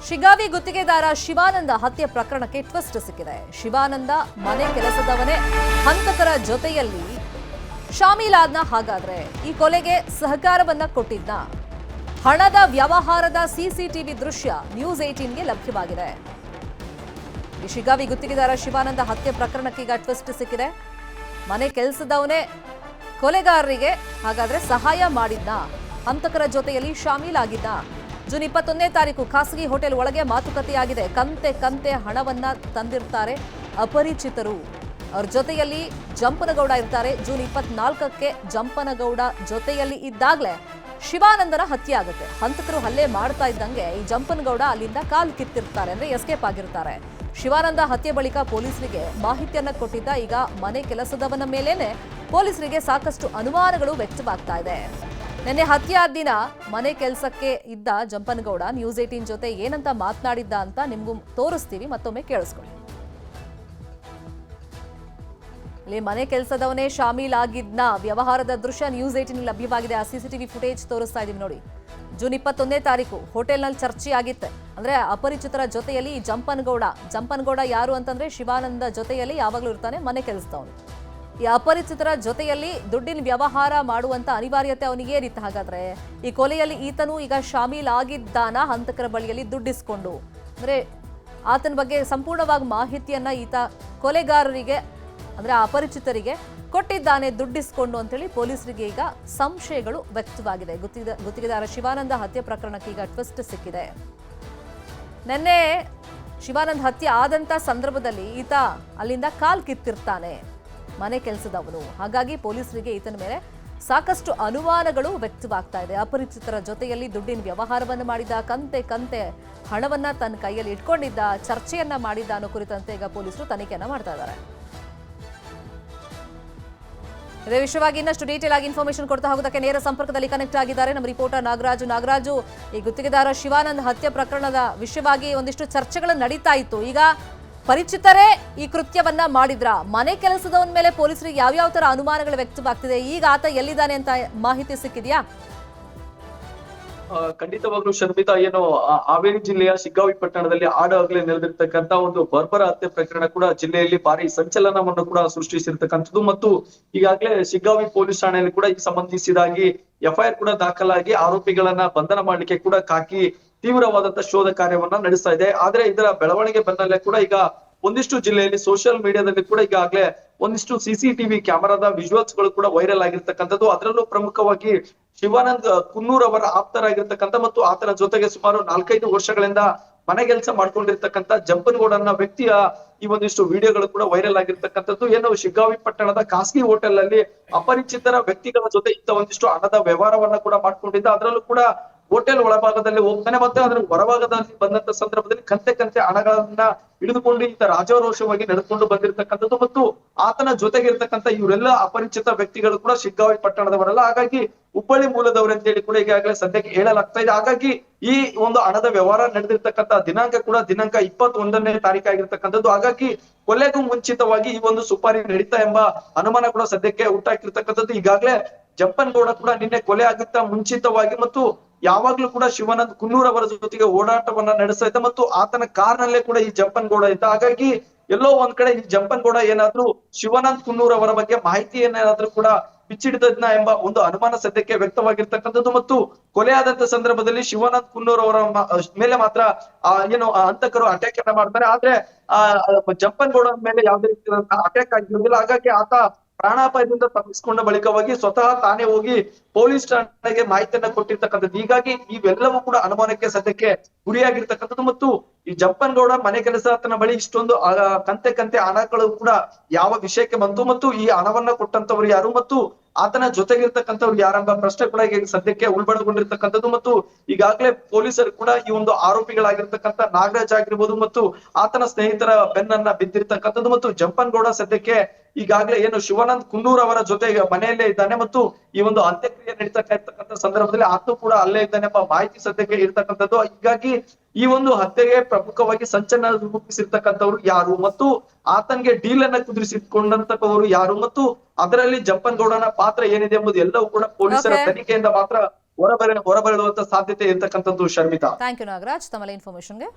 ಶಿಗಾವಿ ಗುತ್ತಿಗೆದಾರ ಶಿವಾನಂದ ಹತ್ಯೆ ಪ್ರಕರಣಕ್ಕೆ ಟ್ವಿಸ್ಟ್ ಸಿಕ್ಕಿದೆ. ಶಿವಾನಂದ ಮನೆ ಕೆಲಸದವನೇ ಹಂತಕರ ಜೊತೆಯಲ್ಲಿ ಶಾಮೀಲಾದ್ನ. ಹಾಗಾದ್ರೆ ಈ ಕೊಲೆಗೆ ಸಹಕಾರವನ್ನ ಕೊಟ್ಟಿದ್ದ? ಹಣದ ವ್ಯವಹಾರದ ಸಿಸಿಟಿವಿ ದೃಶ್ಯ ನ್ಯೂಸ್ 18ಗೆ ಲಭ್ಯವಾಗಿದೆ. ಈ ಶಿಗಾವಿ ಗುತ್ತಿಗೆದಾರ ಶಿವಾನಂದ ಹತ್ಯೆ ಪ್ರಕರಣಕ್ಕೆ ಈಗ ಟ್ವಿಸ್ಟ್ ಸಿಕ್ಕಿದೆ. ಮನೆ ಕೆಲಸದವನೇ ಕೊಲೆಗಾರರಿಗೆ ಹಾಗಾದ್ರೆ ಸಹಾಯ ಮಾಡಿದ್ನ, ಹಂತಕರ ಜೊತೆಯಲ್ಲಿ ಶಾಮೀಲಾಗಿದ್ದ. ಜೂನ್ 21ನೇ ತಾರೀಕು ಖಾಸಗಿ ಹೋಟೆಲ್ ಒಳಗೆ ಮಾತುಕತೆಯಾಗಿದೆ. ಕಂತೆ ಹಣವನ್ನ ತಂದಿರ್ತಾರೆ ಅಪರಿಚಿತರು. ಅವ್ರ ಜೊತೆಯಲ್ಲಿ ಜಂಪನಗೌಡ ಇರ್ತಾರೆ. ಜೂನ್ 24ಕ್ಕೆ ಜಂಪನಗೌಡ ಜೊತೆಯಲ್ಲಿ ಇದ್ದಾಗಲೇ ಶಿವಾನಂದನ ಹತ್ಯೆ ಆಗುತ್ತೆ. ಹಂತಕರು ಹಲ್ಲೆ ಮಾಡ್ತಾ ಇದ್ದಂಗೆ ಈ ಜಂಪನಗೌಡ ಅಲ್ಲಿಂದ ಕಾಲು ಕಿತ್ತಿರ್ತಾರೆ, ಅಂದ್ರೆ ಎಸ್ಕೇಪ್ ಆಗಿರ್ತಾರೆ. ಶಿವಾನಂದ ಹತ್ಯೆ ಬಳಿಕ ಪೊಲೀಸರಿಗೆ ಮಾಹಿತಿಯನ್ನ ಕೊಟ್ಟಿದ್ದ. ಈಗ ಮನೆ ಕೆಲಸದವನ ಮೇಲೇನೆ ಪೊಲೀಸರಿಗೆ ಸಾಕಷ್ಟು ಅನುಮಾನಗಳು ವ್ಯಕ್ತವಾಗ್ತಾ ಇದೆ. ನಿನ್ನೆ ಹತ್ಯೆ ಆದ ದಿನ ಮನೆ ಕೆಲಸಕ್ಕೆ ಇದ್ದ ಜಂಪನಗೌಡ ನ್ಯೂಸ್ 18 ಜೊತೆ ಏನಂತ ಮಾತನಾಡಿದ್ದ ಅಂತ ನಿಮ್ಗೂ ತೋರಿಸ್ತೀವಿ, ಮತ್ತೊಮ್ಮೆ ಕೇಳಿಸ್ಕೊಳ್ಳಿ. ಇಲ್ಲಿ ಮನೆ ಕೆಲಸದವನೇ ಶಾಮೀಲಾಗಿದ್ನ ವ್ಯವಹಾರದ ದೃಶ್ಯ ನ್ಯೂಸ್ 18 ಲಭ್ಯವಾಗಿದೆ. ಆ ಸಿಸಿಟಿವಿ ಫುಟೇಜ್ ತೋರಿಸ್ತಾ ಇದೀವಿ ನೋಡಿ. ಜೂನ್ 21ನೇ ತಾರೀಕು ಹೋಟೆಲ್ನಲ್ಲಿ ಚರ್ಚೆ ಆಗಿತ್ತೆ. ಅಂದ್ರೆ ಅಪರಿಚಿತರ ಜೊತೆಯಲ್ಲಿ ಜಂಪನಗೌಡ ಯಾರು ಅಂತಂದ್ರೆ ಶಿವಾನಂದ ಜೊತೆಯಲ್ಲಿ ಯಾವಾಗ್ಲೂ ಇರ್ತಾನೆ, ಮನೆ ಕೆಲಸದವನು. ಈ ಅಪರಿಚಿತರ ಜೊತೆಯಲ್ಲಿ ದುಡ್ಡಿನ ವ್ಯವಹಾರ ಮಾಡುವಂತ ಅನಿವಾರ್ಯತೆ ಅವನಿಗೆ ಏರಿತ್ತು. ಹಾಗಾದ್ರೆ ಈ ಕೊಲೆಯಲ್ಲಿ ಈತನು ಈಗ ಶಾಮೀಲಾಗಿದ್ದಾನ, ಹಂತಕರ ಬಳಿಯಲ್ಲಿ ದುಡ್ಡಿಸ್ಕೊಂಡು. ಅಂದ್ರೆ ಆತನ ಬಗ್ಗೆ ಸಂಪೂರ್ಣವಾಗಿ ಮಾಹಿತಿಯನ್ನ ಈತ ಕೊಲೆಗಾರರಿಗೆ ಅಂದ್ರೆ ಅಪರಿಚಿತರಿಗೆ ಕೊಟ್ಟಿದ್ದಾನೆ ದುಡ್ಡಿಸ್ಕೊಂಡು ಅಂತೇಳಿ ಪೊಲೀಸರಿಗೆ ಈಗ ಸಂಶಯಗಳು ವ್ಯಕ್ತವಾಗಿದೆ. ಗುತ್ತಿಗೆದಾರ ಶಿವಾನಂದ ಹತ್ಯೆ ಪ್ರಕರಣಕ್ಕೆ ಈಗ ಟ್ವಿಸ್ಟ್ ಸಿಕ್ಕಿದೆ. ನಿನ್ನೆ ಶಿವಾನಂದ ಹತ್ಯೆ ಆದಂತ ಸಂದರ್ಭದಲ್ಲಿ ಈತ ಅಲ್ಲಿಂದ ಕಾಲ್ ಕಿತ್ತಿರ್ತಾನೆ, ಮನೆ ಕೆಲಸದವನು. ಹಾಗಾಗಿ ಪೊಲೀಸರಿಗೆ ಈತನ ಮೇಲೆ ಸಾಕಷ್ಟು ಅನುಮಾನಗಳು ವ್ಯಕ್ತವಾಗ್ತಾ ಇದೆ. ಅಪರಿಚಿತರ ಜೊತೆಯಲ್ಲಿ ದುಡ್ಡಿನ ವ್ಯವಹಾರವನ್ನು ಮಾಡಿದ, ಕಂತೆ ಹಣವನ್ನ ತನ್ನ ಕೈಯಲ್ಲಿ ಇಟ್ಕೊಂಡಿದ್ದ, ಚರ್ಚೆಯನ್ನ ಮಾಡಿದ್ದ ಅನ್ನೋ ಕುರಿತಂತೆ ಈಗ ಪೊಲೀಸರು ತನಿಖೆಯನ್ನ ಮಾಡ್ತಾ ಇದ್ದಾರೆ. ಇದೇ ವಿಷಯವಾಗಿ ಇನ್ನಷ್ಟು ಡೀಟೇಲ್ ಆಗಿ ಇನ್ಫಾರ್ಮೇಶನ್ ಕೊಡ್ತಾ ಹೋಗೋದಕ್ಕೆ ನೇರ ಸಂಪರ್ಕದಲ್ಲಿ ಕನೆಕ್ಟ್ ಆಗಿದ್ದಾರೆ ನಮ್ಮ ರಿಪೋರ್ಟರ್ ನಾಗರಾಜು. ಈ ಗುತ್ತಿಗೆದಾರ ಶಿವಾನಂದ್ ಹತ್ಯೆ ಪ್ರಕರಣದ ವಿಷಯವಾಗಿ ಒಂದಿಷ್ಟು ಚರ್ಚೆಗಳು ನಡೀತಾ ಇತ್ತು. ಈಗ ಪರಿಚಿತರೇ ಈ ಕೃತ್ಯವನ್ನ ಮಾಡಿದ್ರ? ಮನೆ ಕೆಲಸದವನ ಮೇಲೆ ಪೊಲೀಸರಿಗೆ ಯಾವ್ಯಾವ ತರ ಅನುಮಾನಗಳು ವ್ಯಕ್ತವಾಗ್ತಿದೆ? ಈಗ ಆತ ಎಲ್ಲಿದ್ದಾನೆ ಅಂತ ಮಾಹಿತಿ ಸಿಕ್ಕಿದ್ಯಾ? ಖಂಡಿತವಾಗ್ಲೂ ಶರ್ಮಿತಾ, ಏನು ಹಾವೇರಿ ಜಿಲ್ಲೆಯ ಶಿಗ್ಗಾವಿ ಪಟ್ಟಣದಲ್ಲಿ ಆಡಾಗ್ಲೇ ನೆಲೆದಿರ್ತಕ್ಕಂತ ಒಂದು ಬರ್ಬರ ಹತ್ಯೆ ಪ್ರಕರಣ ಕೂಡ ಜಿಲ್ಲೆಯಲ್ಲಿ ಭಾರಿ ಸಂಚಲನವನ್ನು ಕೂಡ ಸೃಷ್ಟಿಸಿರ್ತಕ್ಕಂಥದ್ದು. ಮತ್ತು ಈಗಾಗಲೇ ಶಿಗ್ಗಾವಿ ಪೊಲೀಸ್ ಠಾಣೆಯಲ್ಲಿ ಕೂಡ ಈ ಸಂಬಂಧಿಸಿದಾಗಿ FIR ಕೂಡ ದಾಖಲಾಗಿ ಆರೋಪಿಗಳನ್ನ ಬಂಧನ ಮಾಡ್ಲಿಕ್ಕೆ ಕೂಡ ಖಾಕಿ ತೀವ್ರವಾದಂತಹ ಶೋಧ ಕಾರ್ಯವನ್ನ ನಡೆಸ್ತಾ ಇದೆ. ಆದ್ರೆ ಇದರ ಬೆಳವಣಿಗೆ ಬೆನ್ನಲ್ಲೇ ಕೂಡ ಈಗ ಒಂದಿಷ್ಟು ಜಿಲ್ಲೆಯಲ್ಲಿ ಸೋಷಿಯಲ್ ಮೀಡಿಯಾದಲ್ಲಿ ಕೂಡ ಈಗಾಗಲೇ ಒಂದಿಷ್ಟು CCTV ಕ್ಯಾಮೆರಾದ ವಿಜುವಲ್ಸ್ ಗಳು ಕೂಡ ವೈರಲ್ ಆಗಿರ್ತಕ್ಕಂಥದ್ದು. ಅದರಲ್ಲೂ ಪ್ರಮುಖವಾಗಿ ಶಿವಾನಂದ್ ಕುನ್ನೂರ್ ಅವರ ಆಪ್ತರಾಗಿರ್ತಕ್ಕಂಥ ಮತ್ತು ಆತನ ಜೊತೆಗೆ ಸುಮಾರು 4-5 ವರ್ಷಗಳಿಂದ ಮನೆ ಕೆಲಸ ಮಾಡ್ಕೊಂಡಿರ್ತಕ್ಕಂಥ ಜಂಪನಗೌಡ ಅನ್ನೋ ವ್ಯಕ್ತಿಯ ಈ ಒಂದಿಷ್ಟು ವಿಡಿಯೋಗಳು ಕೂಡ ವೈರಲ್ ಆಗಿರ್ತಕ್ಕಂಥದ್ದು. ಏನು ಶಿಗ್ಗಾವಿ ಪಟ್ಟಣದ ಖಾಸಗಿ ಹೋಟೆಲ್ ಅಲ್ಲಿ ಅಪರಿಚಿತರ ವ್ಯಕ್ತಿಗಳ ಜೊತೆ ಇಂತ ಒಂದಿಷ್ಟು ಹಣದ ವ್ಯವಹಾರವನ್ನ ಕೂಡ ಮಾಡ್ಕೊಂಡಿದ್ದ. ಅದರಲ್ಲೂ ಕೂಡ ಹೋಟೆಲ್ ಒಳಭಾಗದಲ್ಲಿ ಹೋಗ್ತಾನೆ, ಮತ್ತೆ ಅದರ ಹೊರಭಾಗದಲ್ಲಿ ಬಂದಂತ ಸಂದರ್ಭದಲ್ಲಿ ಕಂತೆ ಹಣಗಳನ್ನ ಹಿಡಿದುಕೊಂಡು ಈತ ರಾಜಾರೋಷವಾಗಿ ನಡೆದುಕೊಂಡು ಬಂದಿರತಕ್ಕಂಥದ್ದು. ಮತ್ತು ಆತನ ಜೊತೆಗೆ ಇರ್ತಕ್ಕಂಥ ಇವರೆಲ್ಲ ಅಪರಿಚಿತ ವ್ಯಕ್ತಿಗಳು ಕೂಡ ಶಿಗ್ಗಾವಿ ಪಟ್ಟಣದವರಲ್ಲ, ಹಾಗಾಗಿ ಹುಬ್ಬಳ್ಳಿ ಮೂಲದವರು ಅಂತೇಳಿ ಕೂಡ ಈಗಾಗಲೇ ಸದ್ಯಕ್ಕೆ ಹೇಳಲಾಗ್ತಾ ಇದೆ. ಹಾಗಾಗಿ ಈ ಒಂದು ಹಣದ ವ್ಯವಹಾರ ನಡೆದಿರ್ತಕ್ಕಂಥ ದಿನಾಂಕ ಕೂಡ ದಿನಾಂಕ 21ನೇ ತಾರೀಕು ಆಗಿರ್ತಕ್ಕಂಥದ್ದು. ಹಾಗಾಗಿ ಕೊಲೆಗೂ ಮುಂಚಿತವಾಗಿ ಈ ಒಂದು ಸುಪಾರಿ ನಡೀತಾ ಎಂಬ ಅನುಮಾನ ಕೂಡ ಸದ್ಯಕ್ಕೆ ಹುಟ್ಟಾಕಿರ್ತಕ್ಕಂಥದ್ದು. ಈಗಾಗಲೇ ಜಂಪನಗೌಡ ಕೂಡ ನಿನ್ನೆ ಕೊಲೆ ಆಗುತ್ತಾ ಮುಂಚಿತವಾಗಿ ಮತ್ತು ಯಾವಾಗ್ಲೂ ಕೂಡ ಶಿವಾನಂದ್ ಕುನ್ನೂರ್ ಅವರ ಜೊತೆಗೆ ಓಡಾಟವನ್ನ ನಡೆಸ್ತಾ ಇದ್ದ ಮತ್ತು ಆತನ ಕಾರ್ನಲ್ಲೇ ಕೂಡ ಈ ಜಂಪನಗೌಡ ಇದ್ದ. ಹಾಗಾಗಿ ಎಲ್ಲೋ ಒಂದ್ ಕಡೆ ಈ ಜಂಪನಗೌಡ ಏನಾದ್ರೂ ಶಿವಾನಂದ್ ಕುನ್ನೂರ್ ಅವರ ಬಗ್ಗೆ ಮಾಹಿತಿಯನ್ನೇನಾದ್ರೂ ಕೂಡ ಬಿಚ್ಚಿಡಿದ್ನ ಎಂಬ ಒಂದು ಅನುಮಾನ ಸದ್ಯಕ್ಕೆ ವ್ಯಕ್ತವಾಗಿರ್ತಕ್ಕಂಥದ್ದು. ಮತ್ತು ಕೊಲೆ ಆದಂತ ಸಂದರ್ಭದಲ್ಲಿ ಶಿವಾನಂದ್ ಕುನ್ನೂರ್ ಅವರ ಮೇಲೆ ಮಾತ್ರ ಏನು ಹಂತಕರು ಅಟ್ಯಾಕ್ ಅನ್ನ ಮಾಡ್ತಾರೆ, ಆದ್ರೆ ಜಂಪನಗೌಡ ಮೇಲೆ ಯಾವುದೇ ರೀತಿಯಾದಂತಹ ಅಟ್ಯಾಕ್ ಆಗಿರೋದಿಲ್ಲ. ಹಾಗಾಗಿ ಆತ ಪ್ರಾಣಾಪಾಯದಿಂದ ತಪ್ಪಿಸಿಕೊಂಡ ಬಳಿಕವಾಗಿ ಸ್ವತಃ ತಾನೇ ಹೋಗಿ ಪೊಲೀಸ್ ಠಾಣೆಗೆ ಮಾಹಿತಿಯನ್ನ ಕೊಟ್ಟಿರ್ತಕ್ಕಂಥದ್ದು. ಹೀಗಾಗಿ ಇವೆಲ್ಲವೂ ಕೂಡ ಅನುಮಾನಕ್ಕೆ ಸದ್ಯಕ್ಕೆ ಗುರಿಯಾಗಿರ್ತಕ್ಕಂಥದ್ದು. ಮತ್ತು ಈ ಜಂಪನಗೌಡ ಮನೆ ಕೆಲಸ ಆತನ ಬಳಿ ಇಷ್ಟೊಂದು ಕಂತೆ ಹಣಗಳು ಕೂಡ ಯಾವ ವಿಷಯಕ್ಕೆ ಬಂತು ಮತ್ತು ಈ ಹಣವನ್ನ ಕೊಟ್ಟಂತವ್ರು ಯಾರು ಮತ್ತು ಆತನ ಜೊತೆಗಿರ್ತಕ್ಕಂಥವ್ರು ಯಾರೆಂಬ ಪ್ರಶ್ನೆ ಕೂಡ ಈಗ ಸದ್ಯಕ್ಕೆ ಉಲ್ಬಣಗೊಂಡಿರ್ತಕ್ಕಂಥದ್ದು. ಮತ್ತು ಈಗಾಗಲೇ ಪೊಲೀಸರು ಕೂಡ ಈ ಒಂದು ಆರೋಪಿಗಳಾಗಿರ್ತಕ್ಕಂಥ ನಾಗರಾಜ್ ಆಗಿರ್ಬೋದು ಮತ್ತು ಆತನ ಸ್ನೇಹಿತರ ಬೆನ್ನನ್ನ ಬಿದ್ದಿರ್ತಕ್ಕಂಥದ್ದು. ಮತ್ತು ಜಂಪನಗೌಡ ಸದ್ಯಕ್ಕೆ ಈಗಾಗಲೇ ಏನು ಶಿವಾನಂದ್ ಕುನ್ನೂರ್ ಅವರ ಜೊತೆ ಮನೆಯಲ್ಲೇ ಇದ್ದಾನೆ ಮತ್ತು ಈ ಒಂದು ಅಂತ್ಯಕ್ರಿಯೆ ನಡೀತಕ್ಕಂಥ ಸಂದರ್ಭದಲ್ಲಿ ಆತ ಕೂಡ ಅಲ್ಲೇ ಇದ್ದಾನೆ ಎಂಬ ಮಾಹಿತಿ ಸದ್ಯಕ್ಕೆ ಇರ್ತಕ್ಕಂಥದ್ದು. ಹೀಗಾಗಿ ಈ ಒಂದು ಹತ್ಯೆಗೆ ಪ್ರಮುಖವಾಗಿ ಸಂಚಲನ ರೂಪಿಸಿರ್ತಕ್ಕಂಥವ್ರು ಯಾರು ಮತ್ತು ಆತನಿಗೆ ಡೀಲ್ ಅನ್ನ ಕುದುರಿಸಿಕೊಂಡಂತವರು ಯಾರು ಮತ್ತು ಅದರಲ್ಲಿ ಜಂಪನಗೌಡನ ಪಾತ್ರ ಏನಿದೆ ಎಂಬುದು ಎಲ್ಲವೂ ಕೂಡ ಪೊಲೀಸರ ತನಿಖೆಯಿಂದ ಮಾತ್ರ ಹೊರಬರುವಂತ ಸಾಧ್ಯತೆ ಇರ್ತಕ್ಕಂಥದ್ದು ಶರ್ಮಿತಾ. ಥ್ಯಾಂಕ್ ಯು ನಾಗರಾಜ್ ತಮ್ಮ ಇನ್ಫಾರ್ಮೇಶನ್ಗೆ.